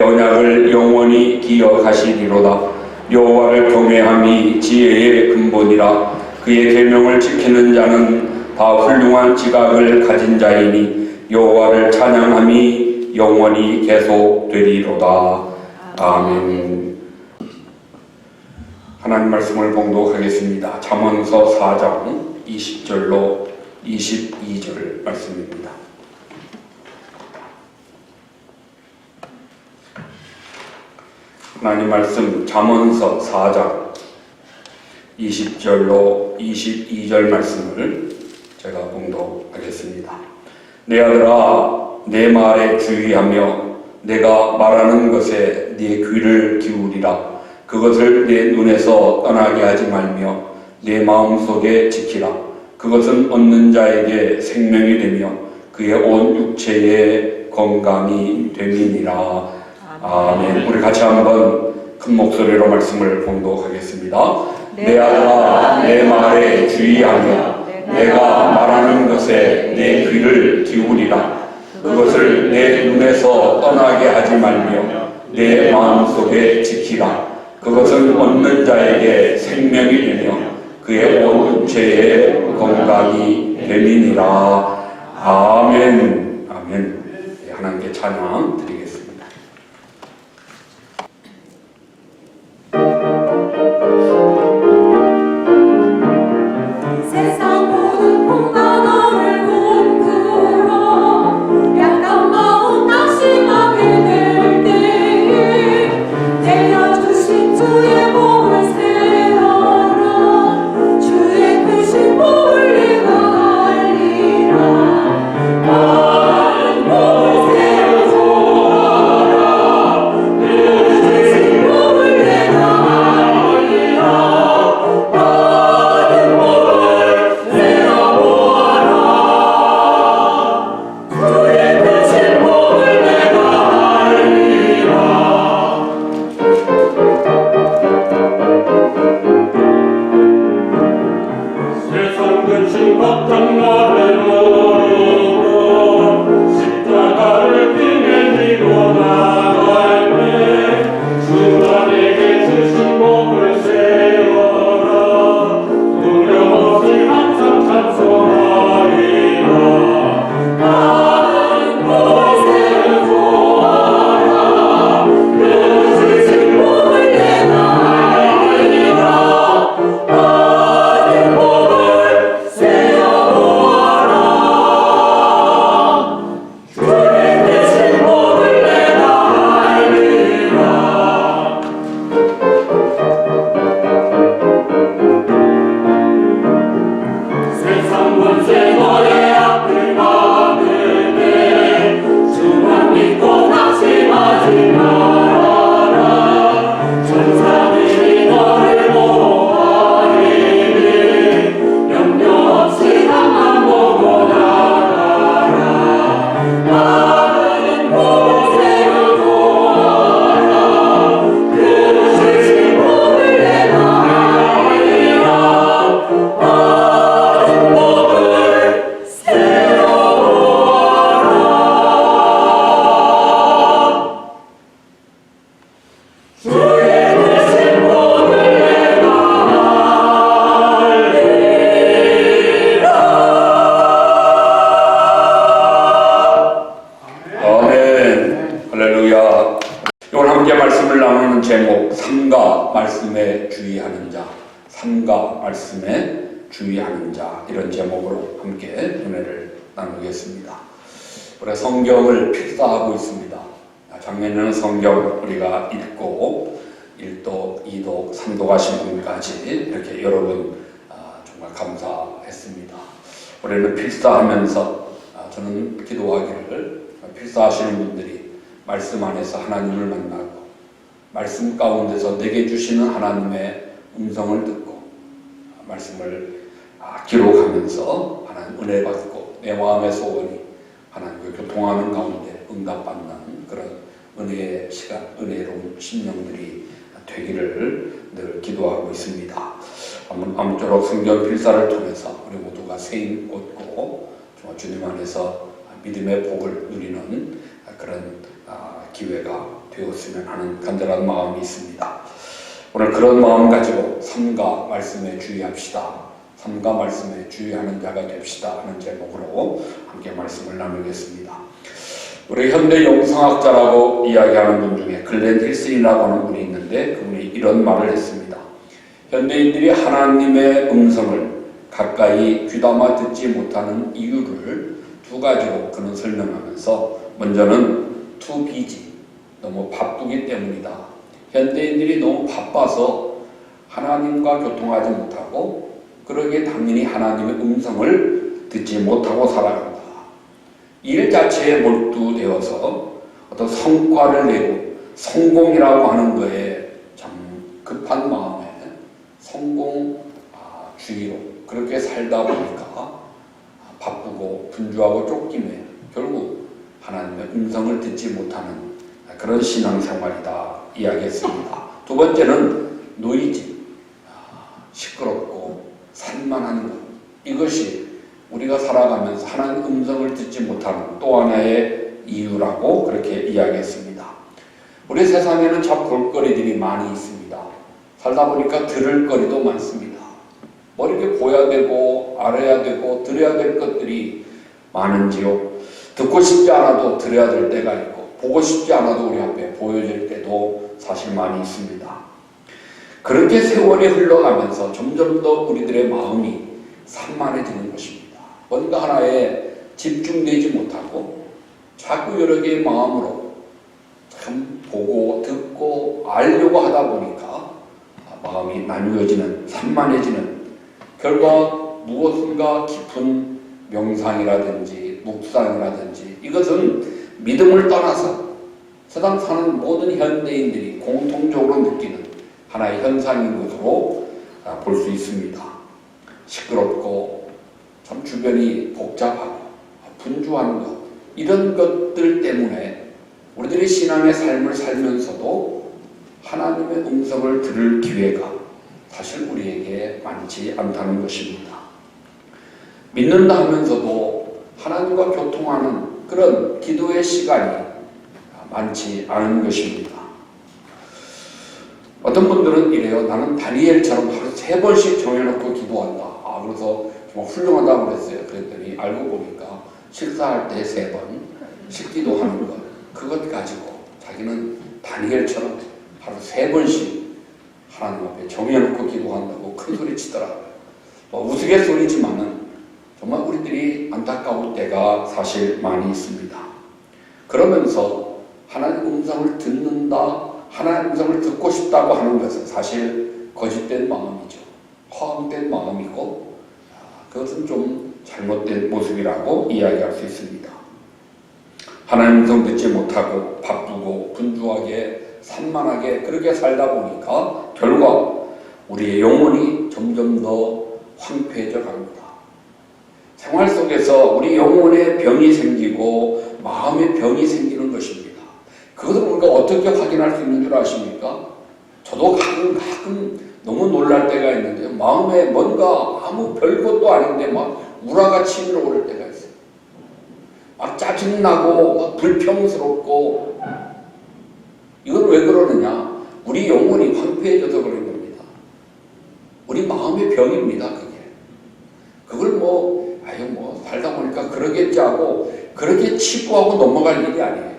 언약을 영원히 기억하시리로다. 여호와를 경외함이 지혜의 근본이라. 그의 계명을 지키는 자는 다 훌륭한 지각을 가진 자이니 여호와를 찬양함이 영원히 계속되리로다. 아멘. 하나님 말씀을 봉독하겠습니다. 잠언서 4장 20절로 22절 말씀입니다. 하나님 말씀 잠언서 4장 20절로 22절 말씀을 제가 봉독하겠습니다. 내 아들아, 내 말에 주의하며 내가 말하는 것에 네 귀를 기울이라. 그것을 내 눈에서 떠나게 하지 말며 내 마음속에 지키라. 그것은 얻는 자에게 생명이 되며 그의 온 육체에 건강이 됨이니라. 아멘. 우리 같이 한번 큰 목소리로 말씀을 봉독하겠습니다. 내 아들아, 내 말에 주의하며 내가 말하는 것에 내 귀를 기울이라. 그것을 내 눈에서 떠나게 하지 말며 내 마음속에 지키라. 그것은 얻는 자에게 생명이 되며 그의 온 육체에 건강이 됨이니라. 아멘. 아멘. 하나님께 찬양 드리겠습니다. 제목 삼가 말씀에 주의하는 자, 삼가 말씀에 주의하는 자, 이런 제목으로 함께 은혜를 나누겠습니다. 우리가 성경을 필사하고 있습니다. 작년에는 성경 우리가 읽고 1독, 2독, 3독 하신 분까지 이렇게 여러 분 정말 감사했습니다. 올해는 필사하면서 저는 기도하기를 필사하시는 분들이 말씀 안에서 하나님을 만나고 말씀 가운데서 내게 주시는 하나님의 음성을 듣고 말씀을 기록하면서 하나님 은혜 받고 내 마음의 소원이 하나님과 교통하는 가운데 응답받는 그런 은혜의 시간, 은혜로운 심령들이 되기를 늘 기도하고 있습니다. 아무쪼록 성경 필사를 통해서 우리 모두가 세임 얻고 주님 안에서 믿음의 복을 누리는 그런 기회가 배웠으면 하는 간절한 마음이 있습니다. 오늘 그런 마음 가지고 삼가 말씀에 주의합시다. 삼가 말씀에 주의하는 자가 됩시다 하는 제목으로 함께 말씀을 나누겠습니다. 우리 현대 영성학자라고 이야기하는 분 중에 글렌 힐슨이라고 하는 분이 있는데 그분이 이런 말을 했습니다. 현대인들이 하나님의 음성을 가까이 귀담아 듣지 못하는 이유를 두 가지로 그는 설명하면서, 먼저는 too busy, 너무 바쁘기 때문이다. 현대인들이 너무 바빠서 하나님과 교통하지 못하고 그러기에 당연히 하나님의 음성을 듣지 못하고 살아간다. 일 자체에 몰두되어서 어떤 성과를 내고 성공이라고 하는 거에 참 급한 마음에 성공주의로 그렇게 살다 보니까 바쁘고 분주하고 쫓김에 결국 하나님의 음성을 듣지 못하는 그런 신앙생활이다 이야기했습니다. 두 번째는 노이지, 시끄럽고 산만한 것, 이것이 우리가 살아가면서 하나님의 음성을 듣지 못하는 또 하나의 이유라고 그렇게 이야기했습니다. 우리 세상에는 참 볼거리들이 많이 있습니다. 살다 보니까 들을 거리도 많습니다. 뭐 이렇게 보야 되고 알아야 되고 들어야 될 것들이 많은지요. 듣고 싶지 않아도 들어야 될 때가 있고 보고 싶지 않아도 우리 앞에 보여질 때도 사실 많이 있습니다. 그렇게 세월이 흘러가면서 점점 더 우리들의 마음이 산만해지는 것입니다. 뭔가 하나에 집중되지 못하고 자꾸 여러 개의 마음으로 참 보고 듣고 알려고 하다 보니까 마음이 나뉘어지는, 산만해지는, 결과 무엇인가 깊은 명상이라든지 묵상이라든지, 이것은 믿음을 떠나서 세상 사는 모든 현대인들이 공통적으로 느끼는 하나의 현상인 것으로 볼 수 있습니다. 시끄럽고 참 주변이 복잡하고 분주한 것, 이런 것들 때문에 우리들이 신앙의 삶을 살면서도 하나님의 음성을 들을 기회가 사실 우리에게 많지 않다는 것입니다. 믿는다 하면서도 하나님과 교통하는 그런 기도의 시간이 많지 않은 것입니다. 어떤 분들은 이래요. 나는 다니엘처럼 하루 3번씩 정해놓고 기도한다. 그래서 정말 훌륭하다고 그랬어요. 그랬더니 알고 보니까 식사할 때 3번, 식기도 하는 것, 그것 가지고 자기는 다니엘처럼 하루 3번씩 하나님 앞에 정해놓고 기도한다고 큰 소리 치더라고요. 우스갯소리지만은 정말 우리들이 안타까울 때가 사실 많이 있습니다. 그러면서 하나님 음성을 듣는다, 하나님 음성을 듣고 싶다고 하는 것은 사실 거짓된 마음이죠. 허황된 마음이고 그것은 좀 잘못된 모습이라고 이야기할 수 있습니다. 하나님 음성 듣지 못하고 바쁘고 분주하게 산만하게 그렇게 살다 보니까 결과 우리의 영혼이 점점 더 황폐해져 갑니다. 생활 속에서 우리 영혼에 병이 생기고 마음에 병이 생기는 것입니다. 그것을 우리가 어떻게 확인할 수 있는 줄 아십니까? 저도 가끔 너무 놀랄 때가 있는데요. 마음에 뭔가 아무 별것도 아닌데 막 우라가 치밀어 오를 때가 있어요. 막 짜증나고 막 불평스럽고. 이건 왜 그러느냐? 우리 영혼이 황폐해져서 그런 겁니다. 우리 마음의 병입니다. 그걸 살다 보니까 그러겠지 하고 그렇게 치부하고 넘어갈 일이 아니에요.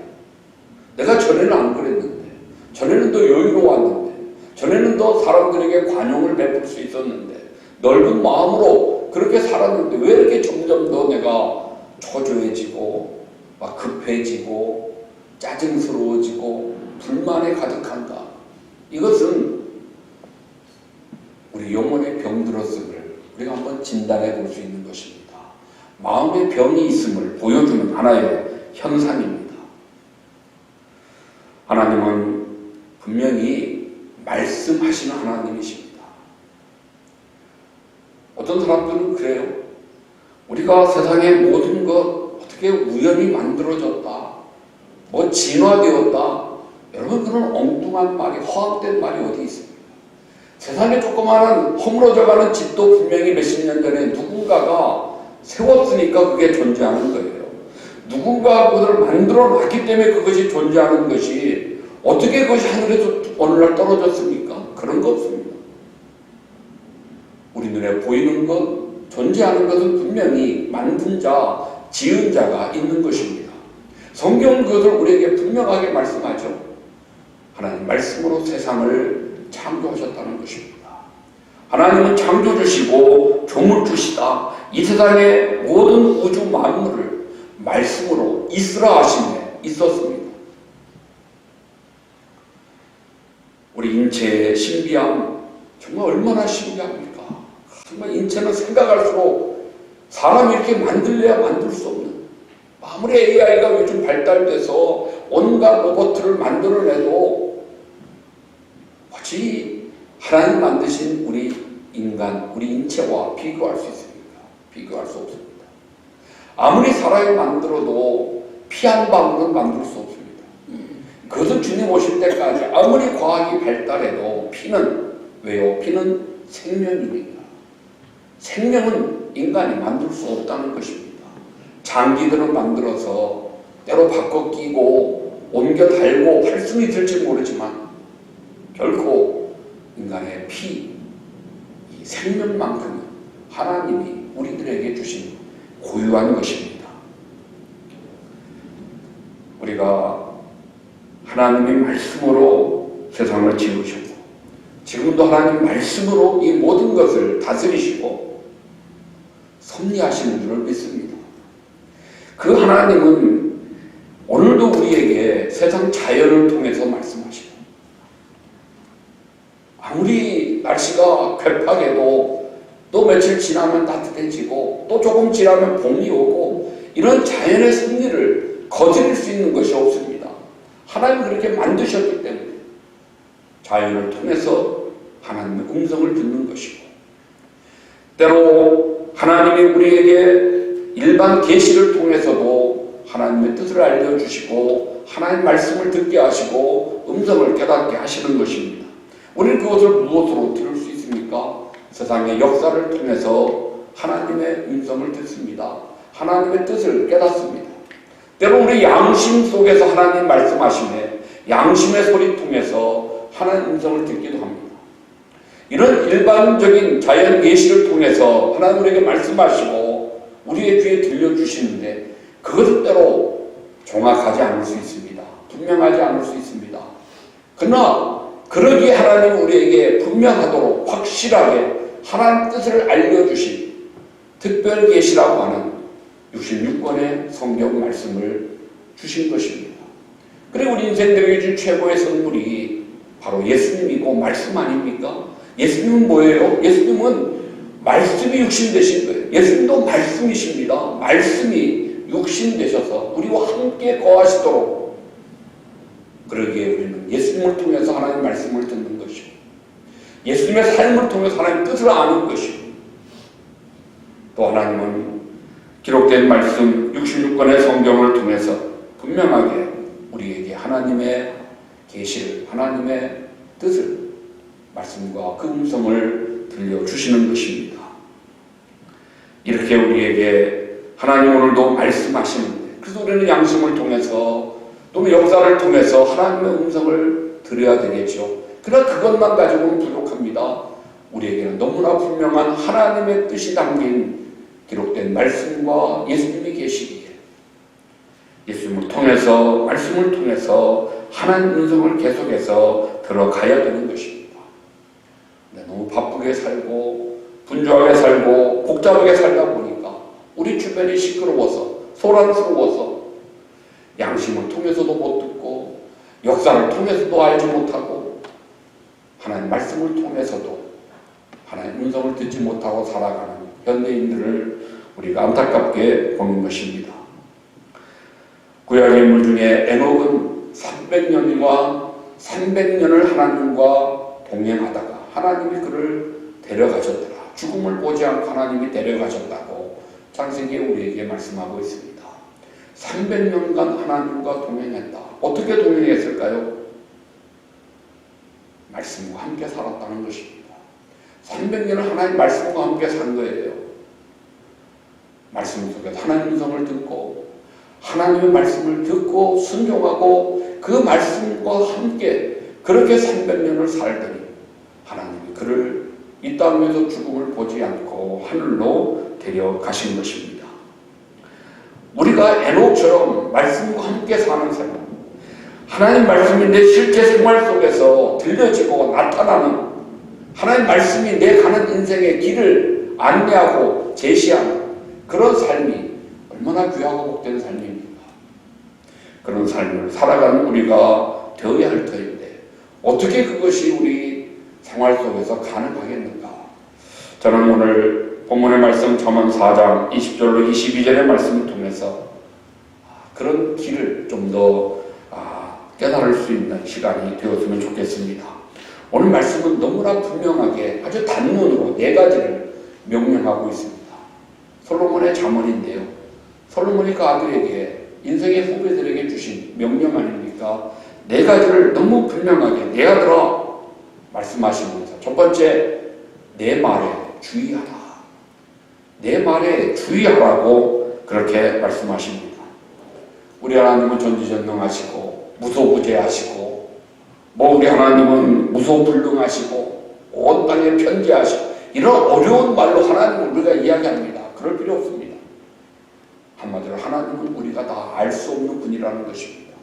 내가 전에는 안 그랬는데, 전에는 더 여유로웠는데, 전에는 더 사람들에게 관용을 베풀 수 있었는데, 넓은 마음으로 그렇게 살았는데 왜 이렇게 점점 더 내가 초조해지고 막 급해지고 짜증스러워지고 불만에 가득한가? 이것은 우리 영혼에 병들었음을 우리가 한번 진단해 볼 수 있는 것입니다. 마음에 병이 있음을 보여주는 하나의 현상입니다. 하나님은 분명히 말씀하시는 하나님이십니다. 어떤 사람들은 그래요. 우리가 세상의 모든 것 어떻게 우연히 만들어졌다, 뭐 진화되었다. 여러분, 그런 엉뚱한 말이, 허황된 말이 어디 있습니까? 세상에 조그마한 허물어져가는 집도 분명히 몇십 년 전에 누군가가 세웠으니까 그게 존재하는 거예요. 누군가 그것을 만들어 놨기 때문에 그것이 존재하는 것이 어떻게 그것이 하늘에서 어느 날 떨어졌습니까? 그런 거 없습니다. 우리 눈에 보이는 것, 존재하는 것은 분명히 만든 자, 지은 자가 있는 것입니다. 성경은 그것을 우리에게 분명하게 말씀하죠. 하나님 말씀으로 세상을 창조하셨다는 것입니다. 하나님은 창조주시고 조물주시다. 이 세상의 모든 우주 만물을 말씀으로 있으라 하심에 있었습니다. 우리 인체의 신비함 정말 얼마나 신비합니까? 정말 인체는 생각할수록 사람이 이렇게 만들래야 만들 수 없는, 아무리 AI가 요즘 발달돼서 온갖 로봇을 만들어내도 마치 하나님 만드신 우리 인간, 우리 인체와 비교할 수 있습니까? 비교할 수 없습니다. 아무리 사람이 만들어도 피 한 방울은 만들 수 없습니다. 그것은 주님 오실 때까지 아무리 과학이 발달해도 피는, 왜요? 피는 생명입니다. 생명은 인간이 만들 수 없다는 것입니다. 장기들을 만들어서 때로 바꿔 끼고 옮겨 달고 할 수는 있을지 모르지만 결코 인간의 피, 이 생명만큼은 하나님이 우리들에게 주신 고유한 것입니다. 우리가 하나님의 말씀으로 세상을 지으셨고 지금도 하나님 말씀으로 이 모든 것을 다스리시고 섭리하시는 줄을 믿습니다. 그 하나님은 오늘도 우리에게 세상 자연을 통해서 말씀하시고 아무리 날씨가 괴팍해도 또 며칠 지나면 따뜻해지고 또 조금 지나면 봄이 오고 이런 자연의 섭리를 거스릴 수 있는 것이 없습니다. 하나님은 그렇게 만드셨기 때문에 자연을 통해서 하나님의 음성을 듣는 것이고 때로 하나님이 우리에게 일반 계시를 통해서도 하나님의 뜻을 알려주시고 하나님의 말씀을 듣게 하시고 음성을 깨닫게 하시는 것입니다. 우리는 그것을 무엇으로 들을 수 있습니까? 세상의 역사를 통해서 하나님의 음성을 듣습니다. 하나님의 뜻을 깨닫습니다. 때로 우리 양심 속에서 하나님 말씀하시네 양심의 소리 통해서 하나님 음성을 듣기도 합니다. 이런 일반적인 자연 계시를 통해서 하나님 우리에게 말씀하시고 우리의 귀에 들려주시는데 그것은 때로 정확하지 않을 수 있습니다. 분명하지 않을 수 있습니다. 그러나 그러기에 하나님은 우리에게 분명하도록 확실하게 하나님 뜻을 알려주신 특별 계시라고 하는 66권의 성경 말씀을 주신 것입니다. 그리고 우리 인생들에게 준 최고의 선물이 바로 예수님이고 말씀 아닙니까? 예수님은 뭐예요? 예수님은 말씀이 육신 되신 거예요. 예수님도 말씀이십니다. 말씀이 육신 되셔서 우리와 함께 거하시도록 그러기에 우리는 예수님을 통해서 하나님의 말씀을 듣는 것이고 예수님의 삶을 통해서 하나님의 뜻을 아는 것이고 또 하나님은 기록된 말씀 66권의 성경을 통해서 분명하게 우리에게 하나님의 계시를 하나님의 뜻을 말씀과 그 음성을 들려주시는 것입니다. 이렇게 우리에게 하나님 오늘도 말씀하시는데 그래서 우리는 양심을 통해서 또는 역사를 통해서 하나님의 음성을 들어야 되겠죠. 그러나 그것만 가지고는 부족합니다. 우리에게는 너무나 분명한 하나님의 뜻이 담긴 기록된 말씀과 예수님이 계시기에 예수님을 통해서 말씀을 통해서 하나님 음성을 계속해서 들어가야 되는 것입니다. 너무 바쁘게 살고 분주하게 살고 복잡하게 살다 보니까 우리 주변이 시끄러워서 소란스러워서 양심을 통해서도 못 듣고 역사를 통해서도 알지 못하고 하나님 말씀을 통해서도 하나님 음성을 듣지 못하고 살아가는 현대인들을 우리가 안타깝게 보는 것입니다. 구약의 인물 중에 에녹은 300년을 하나님과 동행하다가 하나님이 그를 데려가셨더라. 죽음을 보지 않고 하나님이 데려가셨다고 창세기에 우리에게 말씀하고 있습니다. 300년간 하나님과 동행했다. 어떻게 동행했을까요? 말씀과 함께 살았다는 것입니다. 300년을 하나님 말씀과 함께 산 거예요. 말씀 속에서 하나님 음성을 듣고 하나님의 말씀을 듣고 순종하고 그 말씀과 함께 그렇게 300년을 살더니 하나님이 그를 이 땅에서 죽음을 보지 않고 하늘로 데려가신 것입니다. 우리가 에녹처럼 말씀과 함께 사는 삶, 하나님 말씀이 내 실제 생활 속에서 들려지고 나타나는, 하나님 말씀이 내 가는 인생의 길을 안내하고 제시하는 그런 삶이 얼마나 귀하고 복된 삶입니까? 그런 삶을 살아가는 우리가 되어야 할 터인데 어떻게 그것이 우리 생활 속에서 가능하겠는가? 저는 오늘 본문의 말씀 잠언 4장 20절로 22절의 말씀을 통해서 그런 길을 좀 더 깨달을 수 있는 시간이 되었으면 좋겠습니다. 오늘 말씀은 너무나 분명하게 아주 단문으로 4가지를 명령하고 있습니다. 솔로몬의 잠언인데요. 솔로몬이 그 아들에게 인생의 후배들에게 주신 명령 아닙니까? 4가지를 너무 분명하게 내 아들아 말씀하시면서 첫 번째, 내 말에 주의하라. 내 말에 주의하라고 그렇게 말씀하십니다. 우리 하나님은 전지전능하시고 무소부재하시고 우리 하나님은 무소불능하시고 온 땅에 편재하시고 이런 어려운 말로 하나님을 우리가 이야기합니다. 그럴 필요 없습니다. 한마디로 하나님은 우리가 다 알 수 없는 분이라는 것입니다.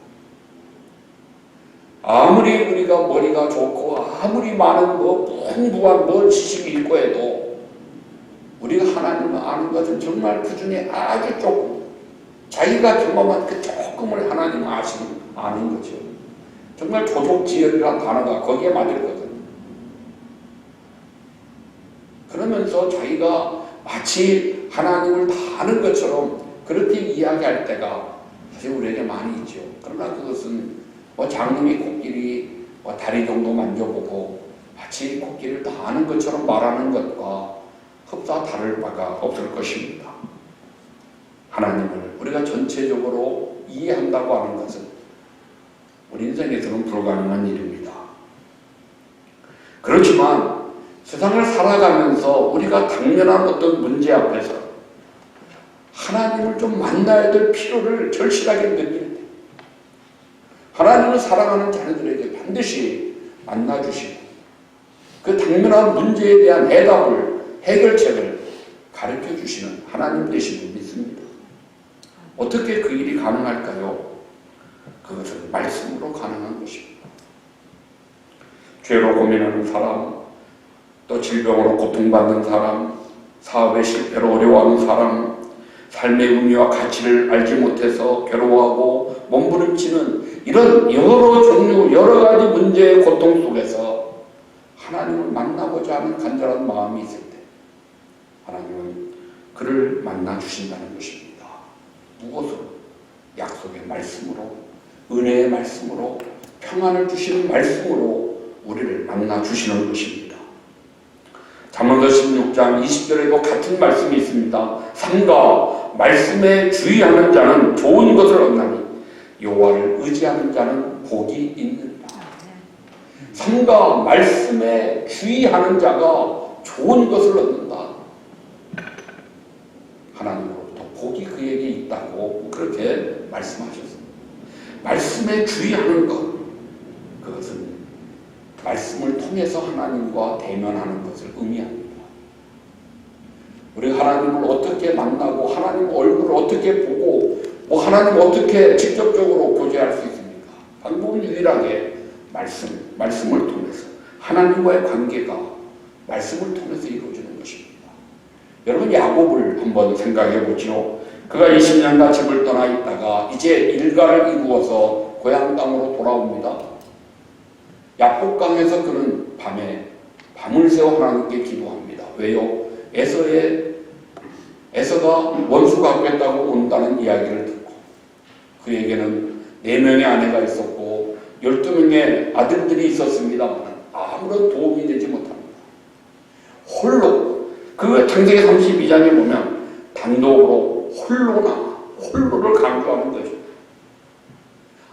아무리 우리가 머리가 좋고 아무리 많은 풍부한 지식이 있고 해도 우리가 하나님을 아는 것은 정말 그 중에 아주 조금, 자기가 경험한 그 조금을 하나님을 아는 거죠. 정말 조족지혈이라는 단어가 거기에 맞거든요. 그러면서 자기가 마치 하나님을 다 아는 것처럼 그렇게 이야기할 때가 사실 우리에게 많이 있죠. 그러나 그것은 장님이 코끼리 다리 정도 만져보고 마치 코끼리를 다 아는 것처럼 말하는 것과 흡사 다를 바가 없을 것입니다. 하나님을 우리가 전체적으로 이해한다고 하는 것은 우리 인생에서는 불가능한 일입니다. 그렇지만 세상을 살아가면서 우리가 당면한 어떤 문제 앞에서 하나님을 좀 만나야 될 필요를 절실하게 느낄 때 하나님을 사랑하는 자녀들에게 반드시 만나주시고 그 당면한 문제에 대한 해결책을 가르쳐 주시는 하나님 되심을 믿습니다. 어떻게 그 일이 가능할까요? 그것은 말씀으로 가능한 것입니다. 죄로 고민하는 사람, 또 질병으로 고통받는 사람, 사업의 실패로 어려워하는 사람, 삶의 의미와 가치를 알지 못해서 괴로워하고 몸부림치는 이런 여러 종류, 여러 가지 문제의 고통 속에서 하나님을 만나고자 하는 간절한 마음이 있을 때 하나님은 그를 만나 주신다는 것입니다. 무엇으로? 약속의 말씀으로, 은혜의 말씀으로, 평안을 주시는 말씀으로 우리를 만나 주시는 것입니다. 잠언서 16장 20절에도 같은 말씀이 있습니다. 삼가 말씀에 주의하는 자는 좋은 것을 얻나니 여호와를 의지하는 자는 복이 있느니라. 삼가 말씀에 주의하는 자가 좋은 것을 얻는다. 하나님으로부터 복이 그에게 있다고 그렇게 말씀하셨습니다. 말씀에 주의하는 것, 그것은 말씀을 통해서 하나님과 대면하는 것을 의미합니다. 우리 하나님을 어떻게 만나고 하나님 얼굴을 어떻게 보고 하나님을 어떻게 직접적으로 교제할 수 있습니까? 방법은 유일하게 말씀을 통해서 하나님과의 관계가 말씀을 통해서 이루어지는 것입니다. 여러분 야곱을 한번 생각해 보죠. 그가 20년간 집을 떠나 있다가 이제 일가를 이루어서 고향 땅으로 돌아옵니다. 야복강에서 그는 밤을 새워 하나님께 기도합니다. 왜요? 에서가 원수가 갖겠다고 온다는 이야기를 듣고 그에게는 4명의 아내가 있었고 12명의 아들들이 있었습니다만 아무런 도움이 되지 못합니다. 홀로 그 창세기 32장에 보면 단독으로 홀로를 강조하는 것입니다.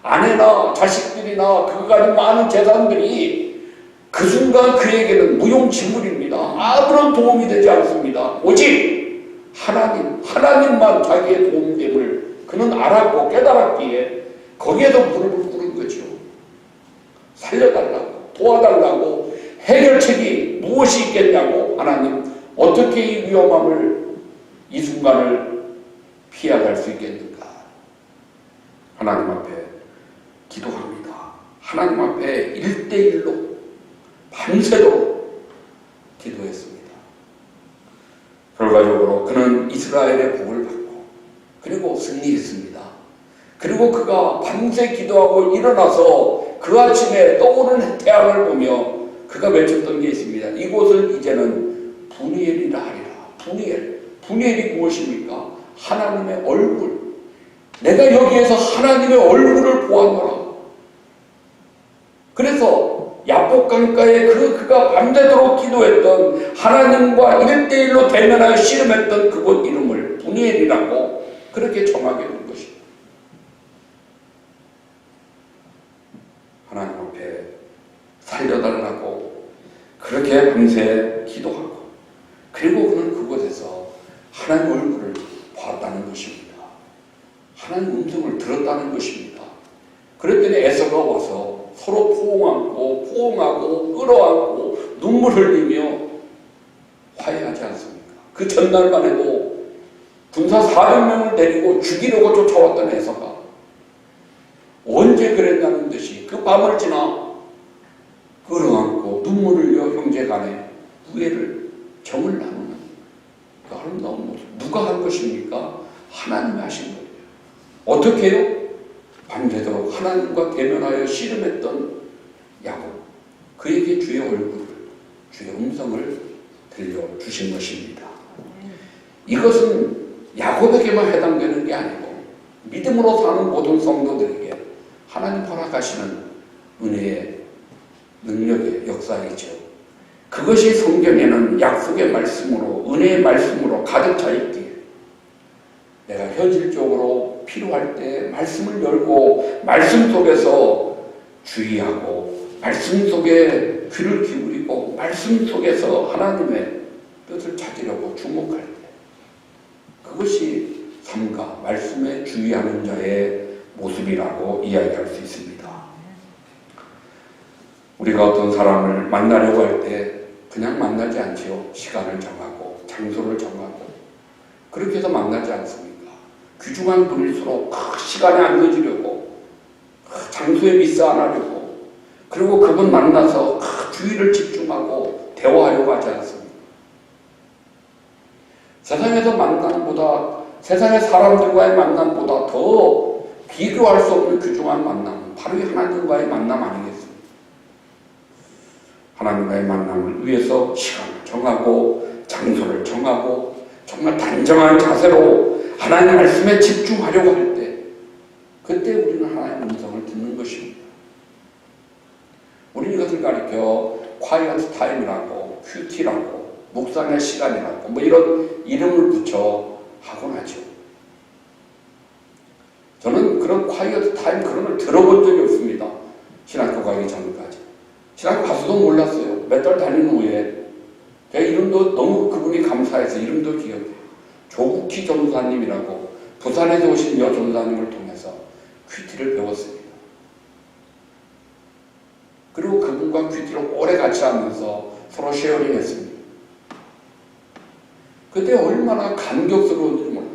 아내나 자식들이나 그가 가진 많은 재산들이 그 순간 그에게는 무용지물입니다. 아무런 도움이 되지 않습니다. 오직 하나님만 자기의 도움됨을 그는 알았고 깨달았기에 거기에서 무릎을 꿇은 거죠. 살려달라고, 도와달라고, 해결책이 무엇이 있겠냐고. 하나님, 어떻게 이 위험함을, 이 순간을 피해갈 수 있겠는가. 하나님 앞에 기도합니다. 하나님 앞에 1대1로 밤새도록 기도했습니다. 결과적으로 그는 이스라엘의 복을 받고 그리고 승리했습니다. 그리고 그가 밤새 기도하고 일어나서 그 아침에 떠오르는 태양을 보며 그가 외쳤던 게 있습니다. 이곳을 이제는 분이엘이라 하리라. 분이엘. 분이엘이 무엇입니까? 하나님의 얼굴. 내가 여기에서 하나님의 얼굴을 보았노라. 그래서 야복 강가에 그가 밤새도록 기도했던 하나님과 1대1로 대면하여 씨름했던 그곳 이름을 분이엘이라고 그렇게 정하게 된 것입니다. 하나님 앞에 살려달라고 그렇게 밤새 기도하고 그리고 그는 그곳에서 하나님 얼굴을 봤다는 것입니다. 하나님 음성을 들었다는 것입니다. 그랬더니 에서가 와서 서로 포옹하고 끌어안고 눈물 흘리며 화해하지 않습니까? 그 전날만 해도 군사 400명을 데리고 죽이려고 쫓아왔던 에서가 언제 그랬냐는 듯이 그 밤을 지나 끌어안고 눈물 흘려 형제간에 우애를 정을 나누는 그 아름다운 모습. 누가 한 것입니까? 하나님이 하신 거예요. 어떻게 해요? 밤새도록 하나님과 대면하여 씨름했던 야곱, 그에게 주의 얼굴을, 주의 음성을 들려주신 것입니다. 이것은 야곱에게만 해당되는 게 아니고 믿음으로 사는 모든 성도들에게 하나님 허락하시는 은혜의 능력의 역사이죠. 그것이 성경에는 약속의 말씀으로, 은혜의 말씀으로 가득 차 있기에 내가 현실적으로 필요할 때 말씀을 열고 말씀 속에서 주의하고 말씀 속에 귀를 기울이고 말씀 속에서 하나님의 뜻을 찾으려고 주목할 때 그것이 삶과 말씀에 주의하는 자의 모습이라고 이야기할 수 있습니다. 우리가 어떤 사람을 만나려고 할 때 그냥 만나지 않지요. 시간을 정하고 장소를 정하고 그렇게 해서 만나지 않습니까? 귀중한 분일수록 시간에 안 늦으려고 장소에 미스 안 하려고 그리고 그분 만나서 주의를 집중하고 대화하려고 하지 않습니까? 세상에서 만남보다 세상의 사람들과의 만남보다 더 비교할 수 없는 귀중한 만남은 바로 이 하나님과의 만남 아니겠습니까? 하나님과의 만남을 위해서 시간을 정하고 장소를 정하고 정말 단정한 자세로 하나님 말씀에 집중하려고 할 때 그때 우리는 하나님의 음성을 듣는 것입니다. 우리는 이것을 가리켜 quiet time이라고 큐티라고 묵상의 시간이라고 뭐 이런 이름을 붙여 하곤 하죠. 저는 그런 quiet time 그런 걸 들어본 적이 없습니다. 신학교 가기 전까지. 신학교 가서도 몰랐어요. 몇 달 다닌 후에 제가 이름도 너무 그분이 감사해서 이름도 기억해요. 조국희 전도사님이라고 부산에서 오신 여 전도사님을 통해서 큐티를 배웠습니다. 그리고 그분과 큐티를 오래 같이 하면서 서로 쉐어링했습니다. 그때 얼마나 감격스러운지 몰라요.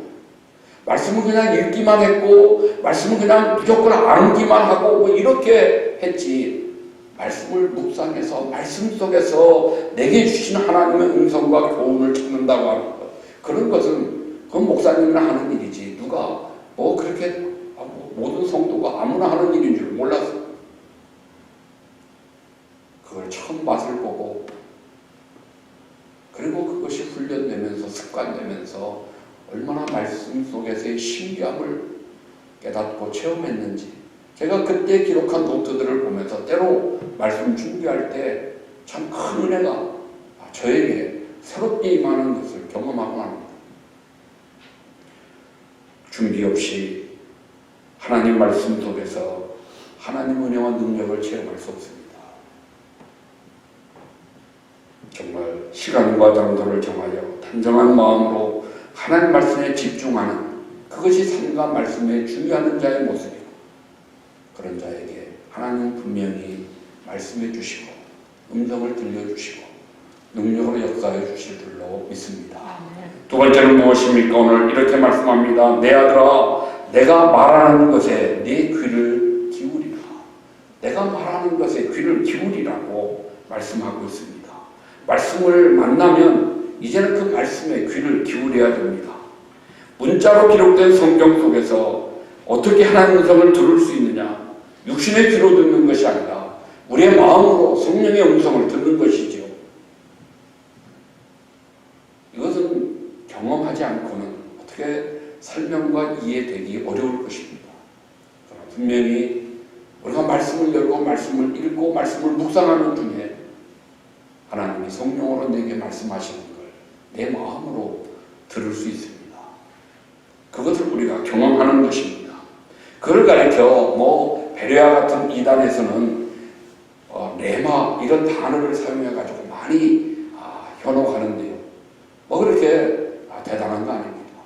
말씀은 그냥 읽기만 했고 말씀은 그냥 무조건 암기만 하고 뭐 이렇게 했지 말씀을 묵상해서 말씀 속에서 내게 주신 하나님의 음성과 교훈을 찾는다고 하는 것 그런 것은 그건 목사님이나 하는 일이지 누가 뭐 그렇게 모든 성도가 아무나 하는 일인 줄 몰랐어요. 그걸 처음 맛을 보고 그리고 그것이 훈련되면서 습관되면서 얼마나 말씀 속에서의 신기함을 깨닫고 체험했는지 제가 그때 기록한 노트들을 보면서 때로 말씀 준비할 때 참 큰 은혜가 저에게 새롭게 임하는 것을 경험하고 합니다. 준비 없이 하나님 말씀 속에서 하나님 은혜와 능력을 체험할 수 없습니다. 정말 시간과 장소를 정하여 단정한 마음으로 하나님 말씀에 집중하는 그것이 삶과 말씀에 중요한 자의 모습이고, 그런 자에게 하나님은 분명히 말씀해 주시고 음성을 들려주시고 능력으로 역사해 주실 줄로 믿습니다. 두 번째는 무엇입니까? 오늘 이렇게 말씀합니다. 내 아들아, 내가 말하는 것에 네 귀를 기울이라. 내가 말하는 것에 귀를 기울이라고 말씀하고 있습니다. 말씀을 만나면 이제는 그 말씀에 귀를 기울여야 됩니다. 문자로 기록된 성경 속에서 어떻게 하나님의 음성을 들을 수 있느냐? 육신의 귀로 듣는 것이 아니라 우리의 마음으로 성령의 음성을 듣는 것이지요. 이것은 경험하지 않고는 어떻게 설명과 이해되기 어려울 것입니다. 그러나 분명히 우리가 말씀을 열고 말씀을 읽고 말씀을 묵상하는 중에 하나님이 성령으로 내게 말씀하시는 걸 내 마음으로 들을 수 있습니다. 그것을 우리가 경험하는 것입니다. 그걸 가리켜 베레아 같은 이단에서는 레마 이런 단어를 사용해가지고 많이 현혹하는데요. 그렇게 대단한 거 아닙니다.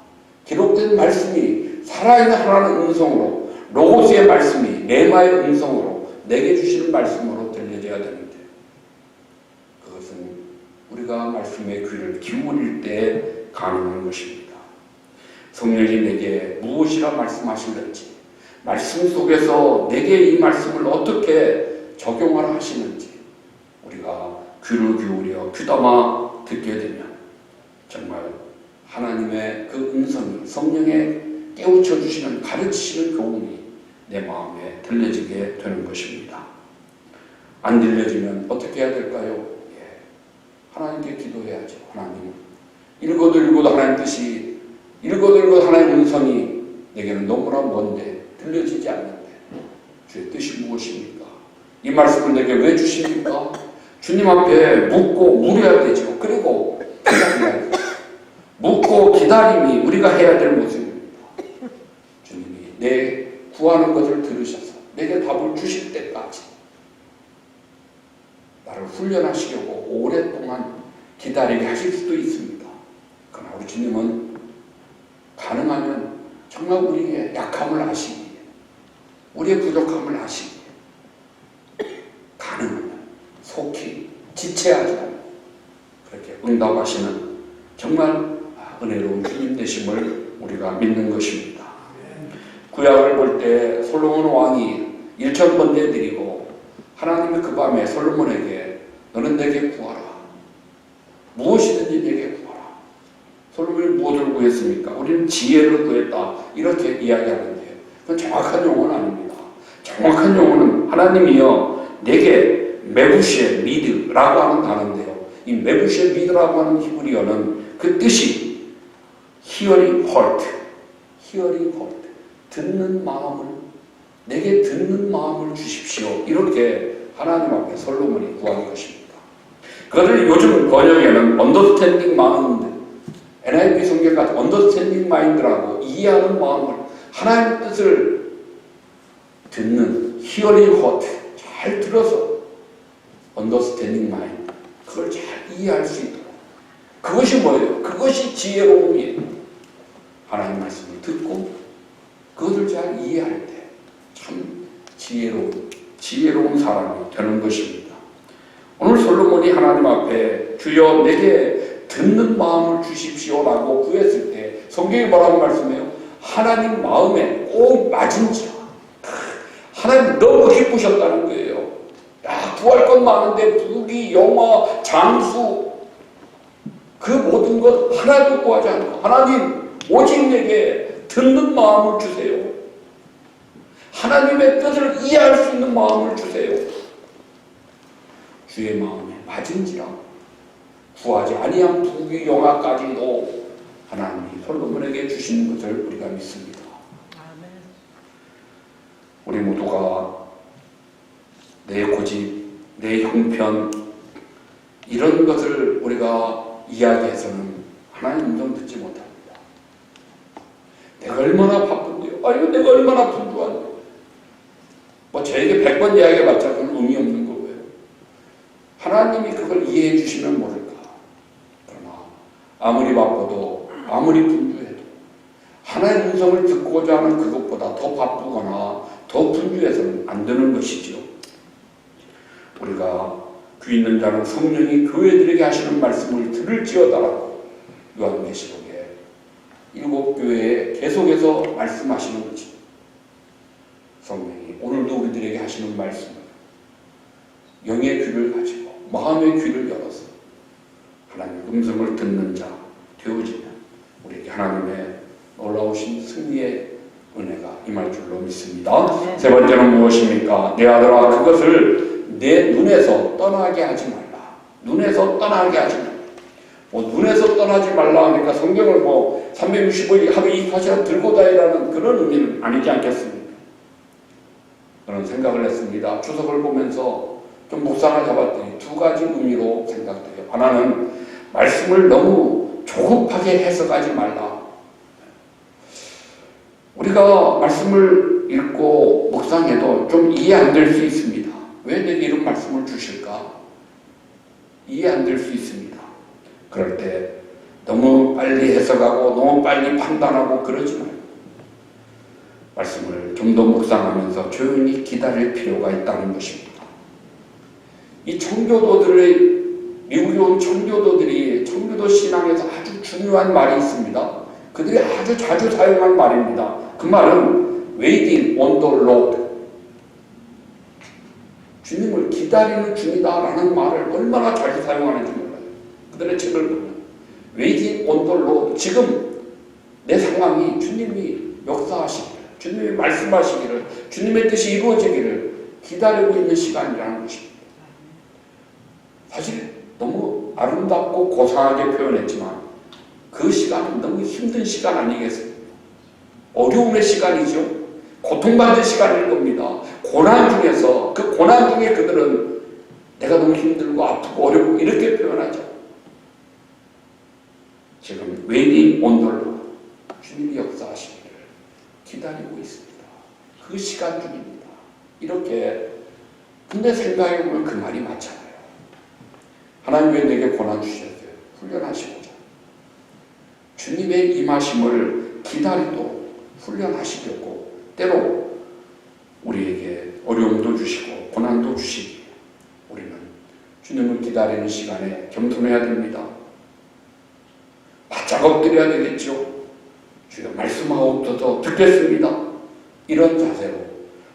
기록된 말씀이 살아있는 하나님의 음성으로, 로고스의 말씀이 레마의 음성으로 내게 주시는 말씀으로 들려져야 되는데, 그것은 우리가 말씀의 귀를 기울일 때 가능한 것입니다. 성령이 내게 무엇이라 말씀하시는지, 말씀 속에서 내게 이 말씀을 어떻게 적용하라 하시는지 우리가 귀를 기울여 귀담아 듣게 되면 정말 하나님의 그 음성이, 성령의 깨우쳐 주시는, 가르치시는 교훈이 내 마음에 들려지게 되는 것입니다. 안 들려지면 어떻게 해야 될까요? 하나님께 기도해야죠. 하나님, 읽어도 하나님 뜻이, 읽어도 하나님의 음성이 내게는 너무나 먼데 들려지지 않는데 주의 뜻이 무엇입니까? 이 말씀을 내게 왜 주십니까? 주님 앞에 묻고 물어야 되죠. 그리고 기다려야 되죠. 묻고 기다림이 우리가 해야 될 모습입니다. 주님이 내 구하는 것을 들으셔서 내게 답을 주실 때까지 나를 훈련하시려고 오랫동안 기다리게 하실 수도 있습니다. 그러나 우리 주님은 가능하면 정말 우리의 약함을 아시기에, 우리의 부족함을 아시기에 가능하면 속히 지체하지 않고 그렇게 응답하시는 정말 은혜로운 주님 되심을 우리가 믿는 것입니다. 구약을 볼 때 솔로몬 왕이 1,000번째 드리고 하나님이 그 밤에 솔로몬에게 너는 내게 구하라. 무엇이든지 내게 구하라. 솔로몬이 무엇을 구했습니까? 우리는 지혜를 구했다. 이렇게 이야기하는데요. 그건 정확한 용어는 아닙니다. 정확한 용어는 하나님이여 내게 메부시에 미드라고 하는 단어인데요. 이 메부시에 미드라고 하는 히브리어는 그 뜻이 hearing heart, hearing heart, 듣는 마음을, 내게 듣는 마음을 주십시오. 이렇게 하나님 앞에 솔로몬이 구한 것입니다. 그것을 요즘 번역에는 understanding mind, NIV 성경같이 understanding mind라고 이해하는 마음을, 하나님의 뜻을 듣는 hearing heart, 잘 들어서 understanding mind, 그걸 잘 이해할 수 있도록. 그것이 뭐예요? 그것이 지혜로움이에요. 하나님 말씀을 듣고 그것을 잘 이해할 때 참 지혜로운 사람이 되는 것입니다. 오늘 솔로몬이 하나님 앞에 주여 내게 듣는 마음을 주십시오라고 구했을 때 성경이 뭐라고 말씀해요? 하나님 마음에 꼭 맞은지라. 하나님 너무 기쁘셨다는 거예요. 야, 구할 것 많은데 부귀, 영화, 장수 그 모든 것 하나도 구하지 않고 하나님 오직 내게 듣는 마음을 주세요. 하나님의 뜻을 이해할 수 있는 마음을 주세요. 주의 마음에 맞은지라. 구하지 아니한 부귀, 영화까지도 하나님이 솔로몬에게 주시는 것을 우리가 믿습니다. 우리 모두가 내 고집, 내 형편 이런 것을 우리가 이야기해서는 하나님 음성 듣지 못합니다. 내가 얼마나 바쁜데요? 이거 내가 얼마나 분주한데요? 저에게 100번 이야기해봤자 그건 의미 없는 거고요. 하나님이 그걸 이해해 주시면 모를까. 그러나 아무리 바빠도 아무리 분주해도 하나님의 음성을 듣고자 하는 그것보다 더 바쁘거나 더 분주해서는 안 되는 것이죠. 우리가 귀 있는 자는 성령이 교회들에게 하시는 말씀을 들을지어다라고 요한계시록에 7교회에 계속해서 말씀하시는 거지. 성령이 오늘도 우리들에게 하시는 말씀을 영의 귀를 가지고 마음의 귀를 열어서 하나님의 음성을 듣는 자 되어지면 우리에게 하나님의 놀라우신 승리의 은혜가 임할 줄로 믿습니다. 세 번째는 무엇입니까? 내 아들아 그것을 내 눈에서 떠나게 하지 말라. 눈에서 떠나게 하지 말라. 눈에서 떠나지 말라 하니까 성경을 365일 하루 24시간 들고 다니라는 그런 의미는 아니지 않겠습니까? 그런 생각을 했습니다. 추석을 보면서 좀 묵상을 해봤더니 두 가지 의미로 생각돼요. 하나는 말씀을 너무 조급하게 해석하지 말라. 우리가 말씀을 읽고 묵상해도 좀 이해 안 될 수 있습니다. 왜 내게 이런 말씀을 주실까? 이해 안 될 수 있습니다. 그럴 때 너무 빨리 해석하고 너무 빨리 판단하고 그러지 말고 말씀을 좀 더 묵상하면서 조용히 기다릴 필요가 있다는 것입니다. 이 청교도들의 미국에 온 청교도들이 청교도 신앙에서 아주 중요한 말이 있습니다. 그들이 아주 자주 사용한 말입니다. 그 말은 waiting on the Lord. 주님을 기다리는 중이다라는 말을 얼마나 자주 사용하는지 몰라요. 그들의 책을 보면 waiting on the Lord. 지금 내 상황이 주님이 역사하시기를, 주님이 말씀하시기를, 주님의 뜻이 이루어지기를 기다리고 있는 시간이라는 것입니다. 사실 너무 아름답고 고상하게 표현했지만 그 시간은 너무 힘든 시간 아니겠습니까? 어려움의 시간이죠. 고통받는 시간일 겁니다. 고난 중에서 그 고난 중에 그들은 내가 너무 힘들고 아프고 어렵고 이렇게 표현하죠. 지금 waiting on the Lord. 주님이 역사하시기를 기다리고 있습니다. 그 시간 중입니다. 이렇게 근데 생각해보면 그 말이 맞잖아요. 하나님 왜 내게 고난 주셨어요? 훈련하시고자. 주님의 임하심을 기다리도록 훈련하시려고 때로 우리에게 어려움도 주시고 고난도 주시기에 우리는 주님을 기다리는 시간에 겸손해야 됩니다. 바짝 엎드려야 되겠죠. 주여 말씀하옵소서 듣겠습니다. 이런 자세로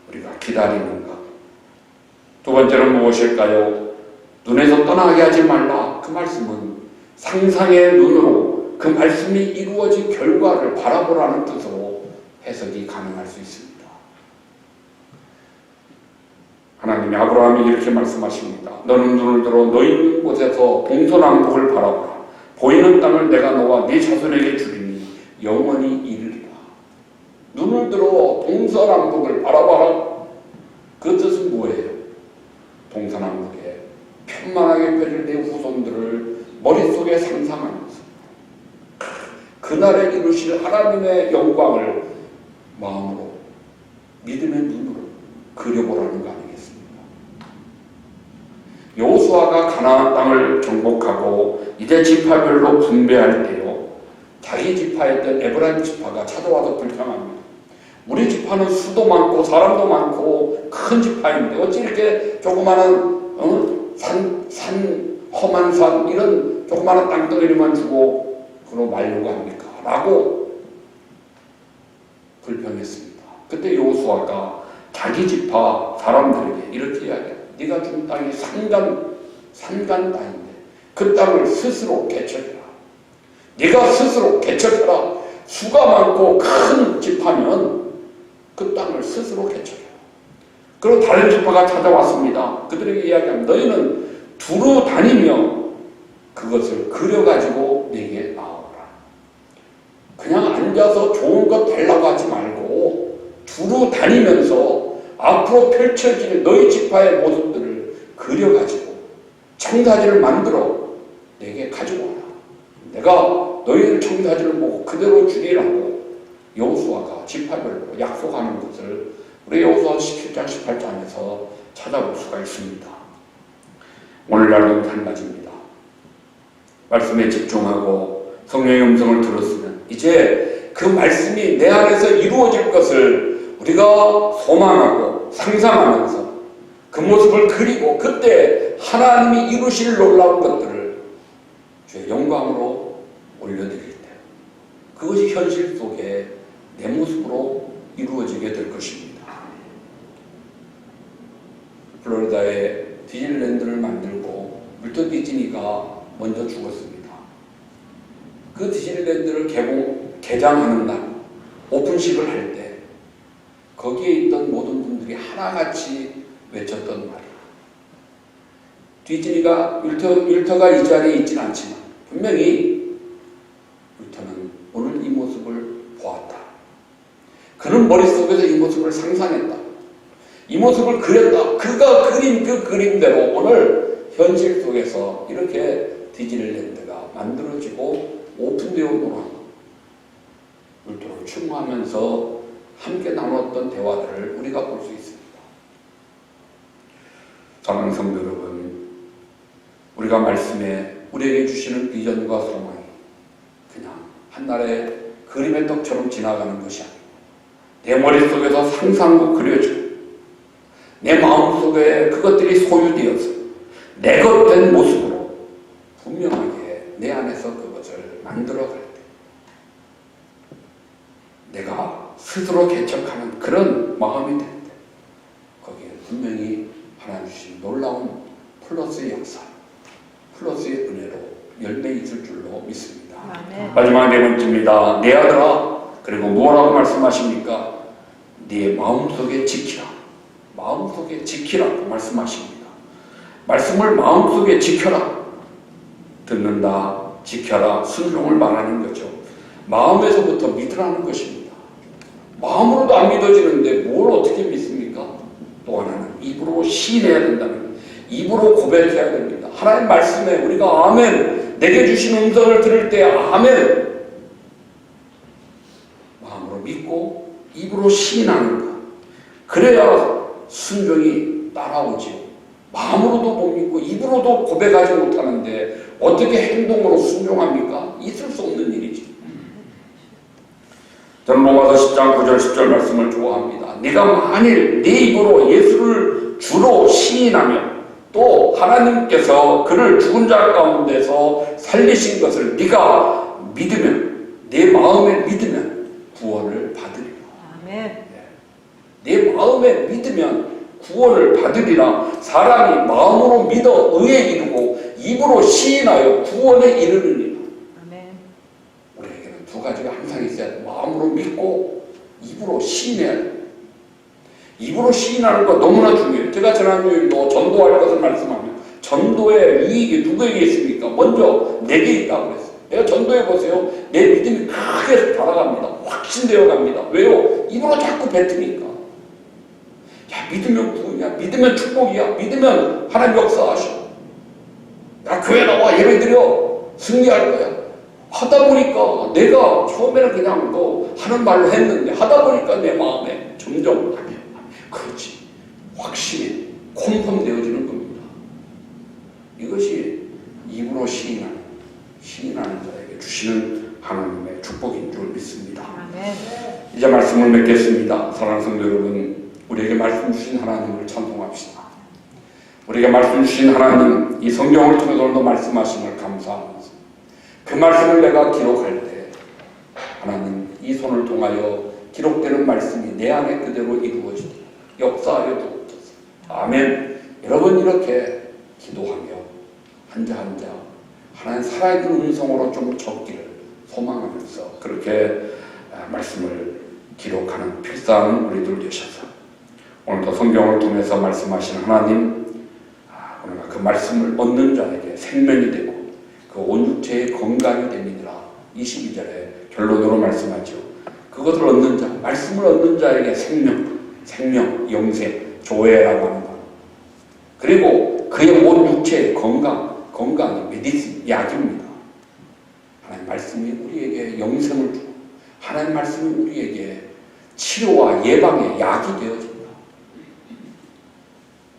우리가 기다리는가. 두 번째는 무엇일까요? 눈에서 떠나게 하지 말라. 그 말씀은 상상의 눈으로 그 말씀이 이루어진 결과를 바라보라는 뜻으로 해석이 가능할 수 있습니다. 하나님이 아브라함이 이렇게 말씀하십니다. 너는 눈을 들어 너 있는 곳에서 동서남북을 바라보라. 보이는 땅을 내가 너와 네 자손에게 주리니 영원히 이르리라. 눈을 들어 동서남북을 바라봐라. 그 뜻은 뭐예요? 동서남북에 편만하게 펴질 내 후손들을 머릿속에 상상하면서 그날에 이루실 하나님의 영광을 마음으로 믿음의 눈으로 그려보라는 거 아니겠습니까? 여호수아가 가나안 땅을 정복하고 이제 지파별로 분배할 때요, 자기 지파였던 에브라임 지파가 찾아와서 불평합니다. 우리 지파는 수도 많고 사람도 많고 큰 지파인데 어찌 이렇게 조그마한 험한 산 이런 조그마한 땅덩어리만 주고 그로 말려고 합니까? 라고 불평했습니다. 그때 여호수아가 자기 지파 사람들에게 이렇게 이야기합니다. 네가 준 땅이 산간 땅인데 그 땅을 스스로 개척해라. 네가 스스로 개척해라. 수가 많고 큰 지파면 그 땅을 스스로 개척해라. 그리고 다른 지파가 찾아왔습니다. 그들에게 이야기합니다. 너희는 두루 다니며 그것을 그려가지고 내게 나오라. 그냥 앉아서 좋은 것 달라고 하지 말고 두루 다니면서 앞으로 펼쳐질 너희 지파의 모습들을 그려가지고 청사진을 만들어 내게 가지고 와라. 내가 너희들 청사진을 보고 그대로 주리라고 여호수아가 지파별로 약속하는 것을 우리 여호수아 17장 18장에서 찾아볼 수가 있습니다. 오늘날은 한 가지입니다. 말씀에 집중하고 성령의 음성을 들었으면 이제 그 말씀이 내 안에서 이루어질 것을 우리가 소망하고 상상하면서 그 모습을 그리고 그때 하나님이 이루실 놀라운 것들을 주의 영광으로 올려드릴 때 그것이 현실 속에 내 모습으로 이루어지게 될 것입니다. 플로리다에 디즈니랜드를 만들고 월트 디즈니가 먼저 죽었습니다. 그 디즈니랜드를 개장하는 날 오픈식을 할 때 거기에 있던 모든 분들이 하나같이 외쳤던 말이에요. 디즈니가 윌터가 이 자리에 있지는 않지만 분명히 윌터는 오늘 이 모습을 보았다. 그는 머릿속에서 이 모습을 상상했다. 이 모습을 그렸다. 그가 그린 그 그림대로 오늘 현실 속에서 이렇게 디즈니랜드가 만들어지고 오픈되어 노는 율도를 추모하면서 함께 나눴던 대화들을 우리가 볼 수 있습니다. 사랑하는 성도 여러분, 우리가 말씀에 우리에게 주시는 비전과 소망이 그냥 한날의 그림의 떡처럼 지나가는 것이 아니고 내 머릿속에서 상상으로 그려지고 내 마음속에 그것들이 소유되어서 내 것 된 모습으로 분명하게 내 안에서 그것을 만들어갈 때 내가 스스로 개척하는 그런 마음이 될 때 거기에 분명히 하나님 주신 놀라운 플러스의 역사, 플러스의 은혜로 열매 있을 줄로 믿습니다. 아멘. 마지막 네 번째입니다. 내 아들아, 그리고 뭐라고 말씀하십니까? 네 마음속에 지키라. 마음속에 지키라고 말씀하십니다. 말씀을 마음속에 지켜라. 듣는다, 지켜라, 순종을 말하는 거죠. 마음에서부터 믿으라는 것입니다. 마음으로도 안 믿어지는데 뭘 어떻게 믿습니까? 또 하나는 입으로 시인해야 된다는, 입으로 고백해야 됩니다. 하나님 말씀에 우리가 아멘, 내게 주신 음성을 들을 때 아멘, 마음으로 믿고 입으로 시인하는 것, 그래야 순종이 따라오지요. 마음으로도 못 믿고 입으로도 고백하지 못하는데 어떻게 행동으로 순종합니까? 있을 수 없는 일이지. 저는 로마서 10장 9절 10절 말씀을 좋아합니다. 네가 만일 네 입으로 예수를 주로 시인하면 또 하나님께서 그를 죽은 자 가운데서 살리신 것을 네가 믿으면, 내 마음에 믿으면 구원을 받으리라. 아멘. 내 마음에 믿으면 구원을 받으리라. 사람이 마음으로 믿어 의에 이르고 입으로 시인하여 구원에 이르느니라. 아멘. 우리에게는 두 가지가 항상 있어야 돼. 마음으로 믿고 입으로 시인해야 돼. 입으로 시인하는 거 너무나 중요해요. 제가 지난주에도 전도할 것을 말씀하면 전도의 유익이 누구에게 있습니까? 먼저 내게 있다고 그랬어요. 내가 전도해 보세요. 내 믿음이 크게 달아갑니다. 확신되어 갑니다. 왜요? 입으로 자꾸 뱉으니까. 야, 믿으면 구원이야. 믿으면 축복이야. 믿으면 하나님 역사하셔. 야, 교회 나와 예배드려. 승리할 거야. 하다 보니까 내가 처음에는 그냥 뭐 하는 말로 했는데 하다 보니까 내 마음에 점점 그렇지. 확신이 콤펌되어지는 겁니다. 이것이 입으로 시인하는 자에게 주시는 하나님의 축복인 줄 믿습니다. 아멘. 이제 말씀을 맺겠습니다. 사랑하는 성도 여러분, 우리에게 말씀 주신 하나님을 찬송합시다. 우리에게 말씀 주신 하나님, 이 성경을 통해서도 말씀하심을 감사하면서 그 말씀을 내가 기록할 때 하나님, 이 손을 통하여 기록되는 말씀이 내 안에 그대로 이루어지도록 역사하여 주옵소서. 아멘. 여러분, 이렇게 기도하며 한자 한자 하나님 살아있는 음성으로 좀 적기를 소망하면서 그렇게 말씀을 기록하는 필사하는 우리들 되셔서 오늘도 성경을 통해서 말씀하시는 하나님, 우리가 그 말씀을 얻는 자에게 생명이 되고 그 온 육체의 건강이 됩니다. 22절에 결론으로 말씀하죠. 그것을 얻는 자, 말씀을 얻는 자에게 생명, 영생, 조회라고 하는 것. 그리고 그의 온 육체의 건강이 메디신, 약입니다. 하나님 말씀이 우리에게 영생을 주고 하나님 말씀이 우리에게 치료와 예방의 약이 되어집니다.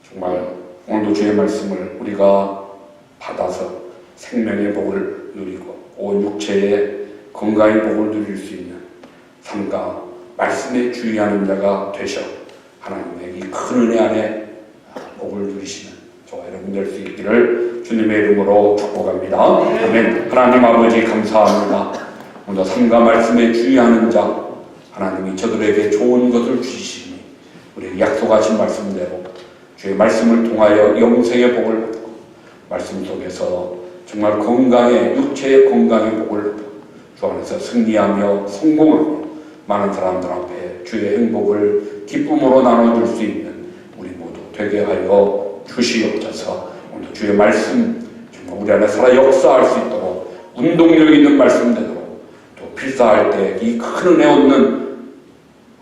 정말 오늘도 주의 말씀을 우리가 받아서 생명의 복을 누리고 온 육체의 건강의 복을 누릴 수 있는 삼가 말씀에 주의하는 자가 되셔 하나님의 이 큰 은혜 안에 복을 누리시는 저와 여러분 될 수 있기를 주님의 이름으로 축복합니다. 아멘. 하나님 아버지 감사합니다. 오늘 삼가 말씀에 주의하는 자 하나님이 저들에게 좋은 것을 주시니 우리에게 약속하신 말씀대로 주의 말씀을 통하여 영생의 복을 받고 말씀 속에서 정말 건강의 육체의 건강의 복을 받고 주 안에서 승리하며 성공하며 많은 사람들 앞에 주의 행복을 기쁨으로 나눠줄 수 있는 우리 모두 되게 하여 주시옵소서. 오늘 주의 말씀 정말 우리 안에 살아 역사할 수 있도록 운동력 있는 말씀대로 또 필사할 때 이 큰 은혜 얻는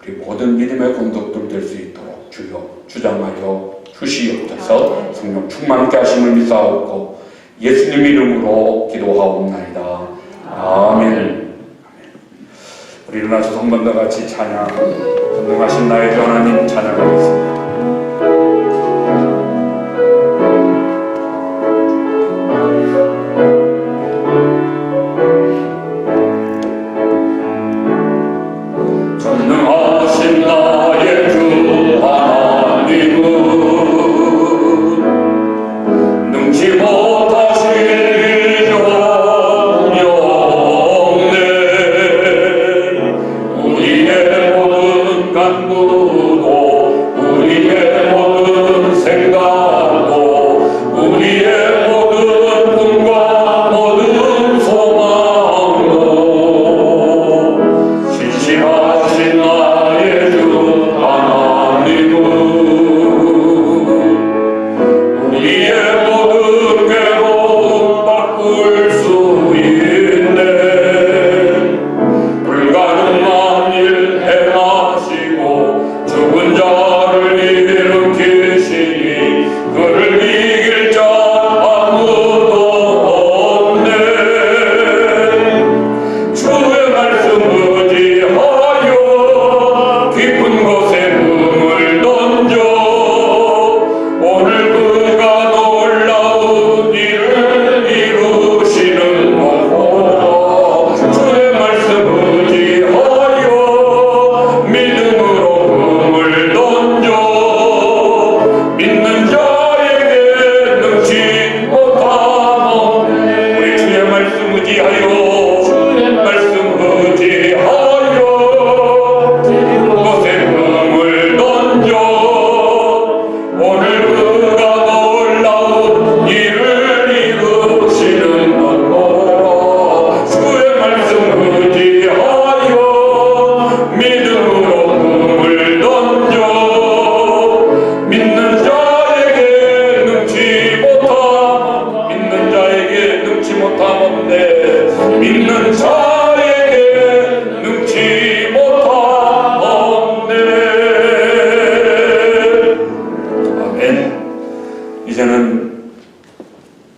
우리 모든 믿음의 건덕들 될 수 있도록 주여 주장하여 주시옵소서. 성령 충만케 하심을 믿사옵고 예수님 이름으로 기도하옵나이다. 아멘. 우리 일어나셔서 한 번 더 같이 찬양, 전능하신 나의 주 하나님 찬양하겠습니다. 전능하신 나의 주 하나님은 능치 못하실 일이 없네. 우리의 모든 간구도 우리의 모든 생각도 우리의 모든 꿈과 모든 소망도 신실하신 나의 주 하나님은 우리의 모든 괴로움 바꿀 수 있네. 불가능한 일 행하시고 죽은 자를 일으키시니 그를 이길 자 아무도 없네. 주의 말씀 의지하여 깊은 곳에 금을 던져 오늘 그가 놀라운 일을 이루시는 것보다 주의 말씀 의지하여 믿음으로 금을 던져 믿는 자에게 능치 못함. 우리 주의 말씀 의지하여 주의 말씀 의지하여 그곳에 금을 던져 오늘 그가 놀라운 일을 이루시는 것보다 주의 말씀 의지하여 믿음으로 금을 던져 믿는 자에게 능치 못함. 믿는 자에게 능치 못함 없네. 믿는 자에게 능치 못함 없네. 아멘. 이제는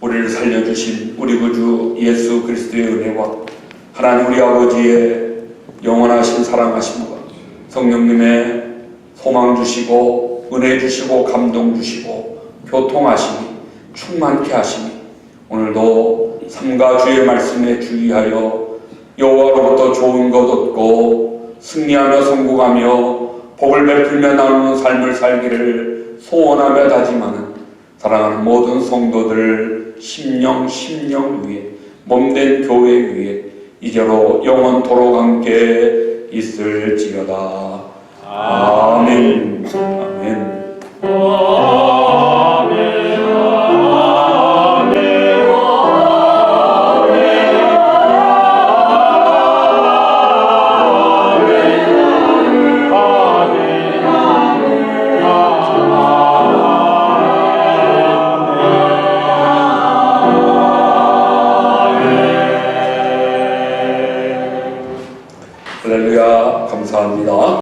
우리를 살려주신 우리 구주 예수 그리스도의 은혜와 하나님 우리 아버지의 영원하신 사랑하심과 성령님의 소망 주시고 은혜 주시고 감동 주시고 교통하심이 충만케 하심이 오늘도 삼가 주의 말씀에 주의하여 여호와로부터 좋은 것 얻고 승리하며 성공하며 복을 베풀며 나누는 삶을 살기를 소원하며 다짐하는 사랑하는 모든 성도들 심령 위에 몸된 교회 위에 이제로 영원토록 함께 있을지어다. 아멘. 아멘.